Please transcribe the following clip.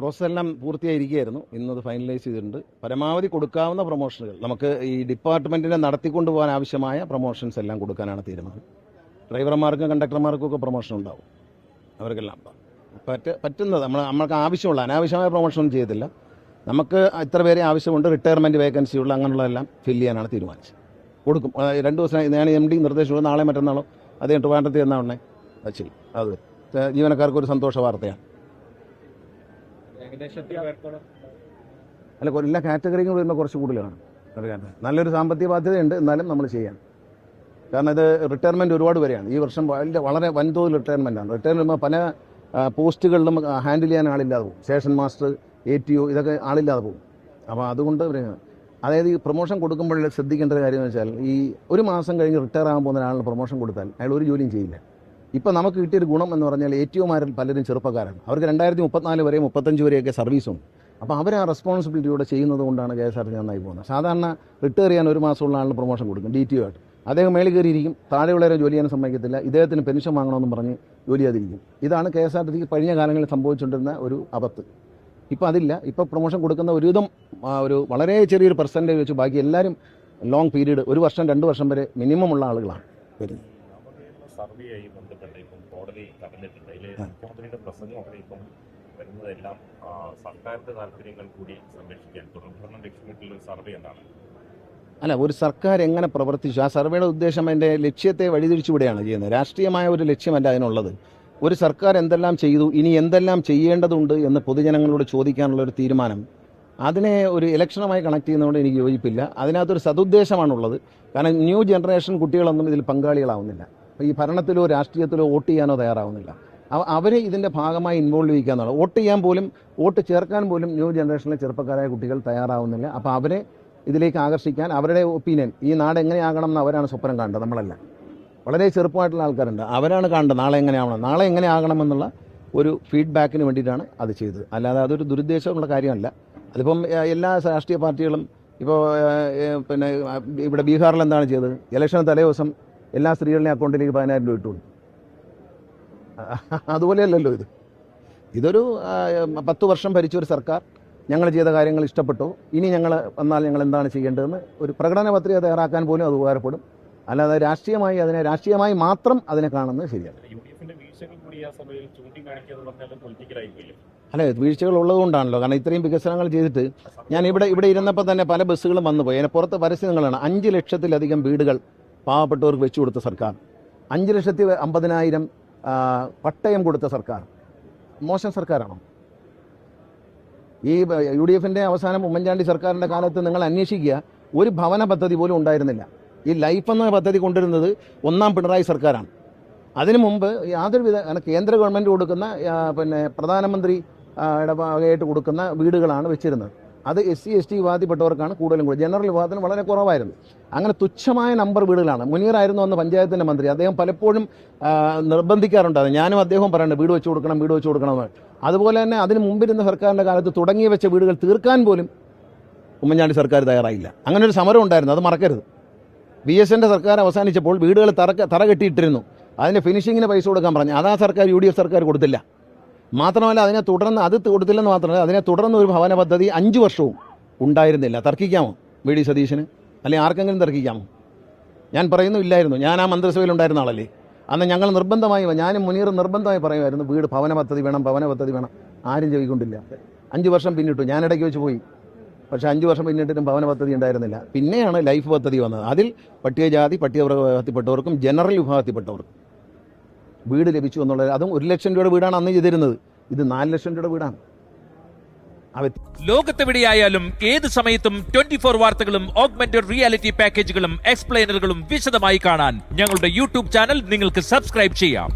Process എല്ലാം പൂർത്തിയായിരിക്കുകയായിരുന്നു. ഇന്നത് finalise ചെയ്തിട്ടുണ്ട്. പരമാവധി കൊടുക്കാവുന്ന പ്രൊമോഷനുകൾ നമുക്ക് ഈ ഡിപ്പാർട്ട്മെൻറ്റിനെ നടത്തിക്കൊണ്ടു പോകാൻ ആവശ്യമായ പ്രൊമോഷൻസ് എല്ലാം കൊടുക്കാനാണ് തീരുമാനം. ഡ്രൈവർമാർക്കും കണ്ടക്ടർമാർക്കും ഒക്കെ പ്രൊമോഷൻ ഉണ്ടാവും. അവർക്കെല്ലാം പറ്റുന്നത് നമ്മൾക്ക് ആവശ്യമുള്ള അനാവശ്യമായ പ്രൊമോഷനൊന്നും ചെയ്തില്ല. നമുക്ക് ഇത്ര പേരെ ആവശ്യമുണ്ട്, റിട്ടയർമെൻറ്റ് വേക്കൻസിയുള്ള അങ്ങനെയുള്ളതെല്ലാം ഫില്ല് ചെയ്യാനാണ് തീരുമാനിച്ചത്. കൊടുക്കും. 2 ദിവസം ഞാൻ MD നിർദ്ദേശിച്ചത് നാളെ മറ്റന്നാളോ അദ്ദേഹം ട്രിവാൻഡ്രത്തിൽ എന്നാ ഉടനെ അത് ചെയ്യും. അത് ജീവനക്കാർക്ക് ഒരു സന്തോഷ വാർത്തയാണ്. അല്ല, എല്ലാ കാറ്റഗറിയും വരുമ്പോൾ കുറച്ച് കൂടുതലാണ്. നല്ലൊരു സാമ്പത്തിക ബാധ്യതയുണ്ട്, എന്നാലും നമ്മൾ ചെയ്യാം. കാരണം ഇത് റിട്ടയർമെൻറ്റ് ഒരുപാട് വരെയാണ് ഈ വർഷം. വളരെ വൻതോതിൽ റിട്ടയർമെൻറ്റാണ്. റിട്ടയർമെൻറ്റ് പല പോസ്റ്റുകളിലും ഹാൻഡിൽ ചെയ്യാൻ ആളില്ലാതെ പോകും. സ്റ്റേഷൻ മാസ്റ്റർ, ATO ഇതൊക്കെ ആളില്ലാതെ പോകും. അപ്പോൾ അതുകൊണ്ട് അതായത് ഈ പ്രൊമോഷൻ കൊടുക്കുമ്പോൾ ശ്രദ്ധിക്കേണ്ട ഒരു കാര്യം എന്ന് വെച്ചാൽ, ഈ ഒരു മാസം കഴിഞ്ഞ് റിട്ടയർ ആകാൻ പോകുന്ന ഒരാളിന് പ്രൊമോഷൻ കൊടുത്താൽ അയാൾ ഒരു ജോലിയും ചെയ്യില്ല. ഇപ്പോൾ നമുക്ക് കിട്ടിയൊരു ഗുണം എന്ന് പറഞ്ഞാൽ ATOമാരിൽ പലരും ചെറുപ്പക്കാരാണ്. അവർക്ക് 2034 വരെ 35 വരെയൊക്കെ സർവീസുണ്ട്. അപ്പോൾ അവർ ആ റെസ്പോൺസിബിലിറ്റിയോടെ ചെയ്യുന്നത് കൊണ്ടാണ് KSRTC നന്നായി പോകുന്നത്. സാധാരണ റിട്ടയർ ചെയ്യാൻ ഒരു മാസമുള്ള ആളിന് പ്രൊമോഷൻ കൊടുക്കും DTO ആയിട്ട്. അദ്ദേഹം മേളിൽ കയറിയിരിക്കും, താഴെയുള്ളവരെ ജോലി ചെയ്യാൻ സമ്മതിക്കത്തില്ല. ഇദ്ദേഹത്തിന് പെൻഷൻ വാങ്ങണമെന്നും പറഞ്ഞ് ജോലി ചെയ്യാതിരിക്കും. ഇതാണ് KSRTC കഴിഞ്ഞ കാലങ്ങളിൽ സംഭവിച്ചുകൊണ്ടിരുന്ന ഒരു അബദ്ധം. ഇപ്പോൾ അതില്ല. ഇപ്പോൾ പ്രൊമോഷൻ കൊടുക്കുന്ന ഒരുവിധം ഒരു വളരെ ചെറിയൊരു പെർസെൻറ്റേജ് വെച്ച് ബാക്കി എല്ലാവരും ലോങ് പീരീഡ് 1 വർഷം 2 വർഷം വരെ മിനിമം ഉള്ള ആളുകളാണ് വരുന്നത്. സർവേയായി ബന്ധപ്പെട്ട് ഇപ്പം കോടതി കടന്നിട്ടുണ്ട്. അതിൽ മുഖ്യമന്ത്രിയുടെ പ്രസംഗമൊക്കെ ഇപ്പം വരുന്നതെല്ലാം സർക്കാരിൻ്റെ താല്പര്യങ്ങൾ കൂടി സംരക്ഷിക്കാൻ തുടർഭരണം ലക്ഷ്യമിട്ടുള്ള ഒരു സർവേ എന്നാണ്. അല്ല, ഒരു സർക്കാർ എങ്ങനെ പ്രവർത്തിച്ചു, ആ സർവേയുടെ ഉദ്ദേശം അതിൻ്റെ ലക്ഷ്യത്തെ വഴിതിരിച്ചുവിടുകയാണ് ചെയ്യുന്നത്. രാഷ്ട്രീയമായ ഒരു ലക്ഷ്യമല്ല അതിനുള്ളത്. ഒരു സർക്കാർ എന്തെല്ലാം ചെയ്തു, ഇനി എന്തെല്ലാം ചെയ്യേണ്ടതുണ്ട് എന്ന് പൊതുജനങ്ങളോട് ചോദിക്കാനുള്ള ഒരു തീരുമാനം, അതിനെ ഒരു ഇലക്ഷനുമായി കണക്ട് ചെയ്യുന്നതുകൊണ്ട് എനിക്ക് യോജിപ്പില്ല. അതിനകത്തൊരു സതുദ്ദേശമാണുള്ളത്. കാരണം ന്യൂ ജനറേഷൻ കുട്ടികളൊന്നും ഇതിൽ പങ്കാളികളാവുന്നില്ല. ഈ ഭരണത്തിലോ രാഷ്ട്രീയത്തിലോ വോട്ട് ചെയ്യാനോ തയ്യാറാവുന്നില്ല. അവരെ ഇതിൻ്റെ ഭാഗമായി ഇൻവോൾവ് ചെയ്യിക്കുക എന്നുള്ളത്. വോട്ട് ചെയ്യാൻ പോലും, വോട്ട് ചേർക്കാൻ പോലും ന്യൂ ജനറേഷനിലെ ചെറുപ്പക്കാരായ കുട്ടികൾ തയ്യാറാവുന്നില്ല. അപ്പോൾ അവരെ ഇതിലേക്ക് ആകർഷിക്കാൻ, അവരുടെ ഒപ്പീനിയൻ, ഈ നാട് എങ്ങനെയാകണം എന്ന് അവരാണ് സ്വപ്നം കാണേണ്ടത്. നമ്മളല്ല, വളരെ ചെറുപ്പമായിട്ടുള്ള ആൾക്കാരുണ്ട്, അവരാണ് കാണേണ്ടത് നാളെ എങ്ങനെയാവണം, നാളെ എങ്ങനെ ആകണമെന്നുള്ള ഒരു ഫീഡ്ബാക്കിന് വേണ്ടിയിട്ടാണ് അത് ചെയ്തത്. അല്ലാതെ അതൊരു ദുരുദ്ദേശമുള്ള കാര്യമല്ല. അതിപ്പം എല്ലാ രാഷ്ട്രീയ പാർട്ടികളും ഇപ്പോൾ പിന്നെ ഇവിടെ ബീഹാറിൽ എന്താണ് ചെയ്തത്, ഇലക്ഷൻ തലേ ദിവസം എല്ലാ സ്ത്രീകളുടെയും അക്കൗണ്ടിലേക്ക് 10,000 രൂപ ഇട്ടുകൊണ്ടു. അതുപോലെയല്ലല്ലോ ഇത്. ഇതൊരു 10 വർഷം ഭരിച്ചൊരു സർക്കാർ, ഞങ്ങൾ ചെയ്ത കാര്യങ്ങൾ ഇഷ്ടപ്പെട്ടു, ഇനി ഞങ്ങൾ വന്നാൽ ഞങ്ങൾ എന്താണ് ചെയ്യേണ്ടതെന്ന് ഒരു പ്രകടന പത്രിക തയ്യാറാക്കാൻ പോലും അത് ഉപകാരപ്പെടും. അല്ലാതെ രാഷ്ട്രീയമായി മാത്രം അതിനെ കാണുന്നത് ശരിയല്ല. അല്ല, വീഴ്ചകൾ ഉള്ളതുകൊണ്ടാണല്ലോ. കാരണം ഇത്രയും വികസനങ്ങൾ ചെയ്തിട്ട് ഞാൻ ഇവിടെ ഇരുന്നപ്പോൾ തന്നെ പല ബസ്സുകളും വന്നു പോയി. അതിന് പുറത്ത് പരസ്യങ്ങളാണ്. 5 ലക്ഷത്തിലധികം വീടുകൾ പാവപ്പെട്ടവർക്ക് വെച്ചു കൊടുത്ത സർക്കാർ, 5,50,000 പട്ടയം കൊടുത്ത സർക്കാർ. മോശം സർക്കാരാണോ? ഈ UDFൻ്റെ അവസാനം ഉമ്മൻചാണ്ടി സർക്കാരിൻ്റെ കാലത്ത് നിങ്ങൾ അന്വേഷിക്കുക, ഒരു ഭവന പദ്ധതി പോലും ഉണ്ടായിരുന്നില്ല. ഈ ലൈഫ് എന്ന പദ്ധതി കൊണ്ടുവരുന്നത് 1ാം പിണറായി സർക്കാരാണ്. അതിനു മുമ്പ് യാതൊരുവിധ കേന്ദ്ര ഗവൺമെൻറ് കൊടുക്കുന്ന പിന്നെ പ്രധാനമന്ത്രി വകയായിട്ട് കൊടുക്കുന്ന വീടുകളാണ് വെച്ചിരുന്നത്. അത് SC ST വിഭാഗത്തിൽപ്പെട്ടവർക്കാണ് കൂടുതലും കൂടി. ജനറൽ വിഭാഗത്തിന് വളരെ കുറവായിരുന്നു. അങ്ങനെ തുച്ഛമായ നമ്പർ വീടുകളാണ്. മുനീറായിരുന്നു അന്ന് പഞ്ചായത്തിൻ്റെ മന്ത്രി. അദ്ദേഹം പലപ്പോഴും നിർബന്ധിക്കാറുണ്ടായിരുന്നു. ഞാനും അദ്ദേഹം പറയുന്നുണ്ട് വീട് വെച്ച് കൊടുക്കണം. അതുപോലെ തന്നെ അതിന് മുമ്പിരുന്ന സർക്കാരിൻ്റെ കാലത്ത് തുടങ്ങി വെച്ച വീടുകൾ തീർക്കാൻ പോലും ഉമ്മൻചാണ്ടി സർക്കാർ തയ്യാറായില്ല. അങ്ങനെ ഒരു സമരം ഉണ്ടായിരുന്നു, അത് മറക്കരുത്. VSൻ്റെ സർക്കാർ അവസാനിച്ചപ്പോൾ വീടുകൾ തറ കെട്ടിയിട്ടിരുന്നു. അതിൻ്റെ ഫിനിഷിങ്ങിന് പൈസ കൊടുക്കാൻ പറഞ്ഞു. അതാ സർക്കാർ UDF സർക്കാർ കൊടുത്തില്ല. മാത്രമല്ല അതിനെ തുടർന്ന് അത് കൊടുത്തില്ലെന്ന് മാത്രമല്ല, അതിനെ തുടർന്ന് ഒരു ഭവന പദ്ധതി 5 വർഷവും ഉണ്ടായിരുന്നില്ല. തർക്കിക്കാമോ VD സതീശന്? അല്ലെങ്കിൽ ആർക്കെങ്കിലും തർക്കിക്കാമോ? ഞാൻ പറയുന്നു ഇല്ലായിരുന്നു. ഞാൻ ആ മന്ത്രിസഭയിൽ ഉണ്ടായിരുന്ന ആളല്ലേ. അന്ന് ഞങ്ങൾ ഞാനും മുനീർ നിർബന്ധമായി പറയുമായിരുന്നു ഭവന പദ്ധതി വേണം. ആരും ചെവിക്കൊണ്ടില്ല. 5 വർഷം പിന്നിട്ടു. ഞാനിടയ്ക്ക് വെച്ച് പോയി. പക്ഷേ 5 വർഷം പിന്നിട്ടിട്ടും ഭവന പദ്ധതി ഉണ്ടായിരുന്നില്ല. പിന്നെയാണ് ലൈഫ് പദ്ധതി വന്നത്. അതിൽ പട്ടികജാതി പട്ടികവർഗ വിഭാഗത്തിൽപ്പെട്ടവർക്കും ജനറൽ വിഭാഗത്തിൽപ്പെട്ടവർക്കും വീട് ലഭിച്ചു എന്നുള്ളത്. അതും 1 ലക്ഷം രൂപയുടെ വീടാണ് അന്ന് ചെയ്തിരുന്നത്. ഇത് 4 ലക്ഷം രൂപയുടെ വീടാണ്. ലോകത്തെവിടെയായാലും ഏത് സമയത്തും 24 വാർത്തകളും ഓഗ്മെന്റഡ് റിയാലിറ്റി പാക്കേജുകളും എക്സ്പ്ലെയിനറുകളും വിശദമായി കാണാൻ ഞങ്ങളുടെ YouTube ചാനൽ നിങ്ങൾക്ക് സബ്സ്ക്രൈബ് ചെയ്യാം.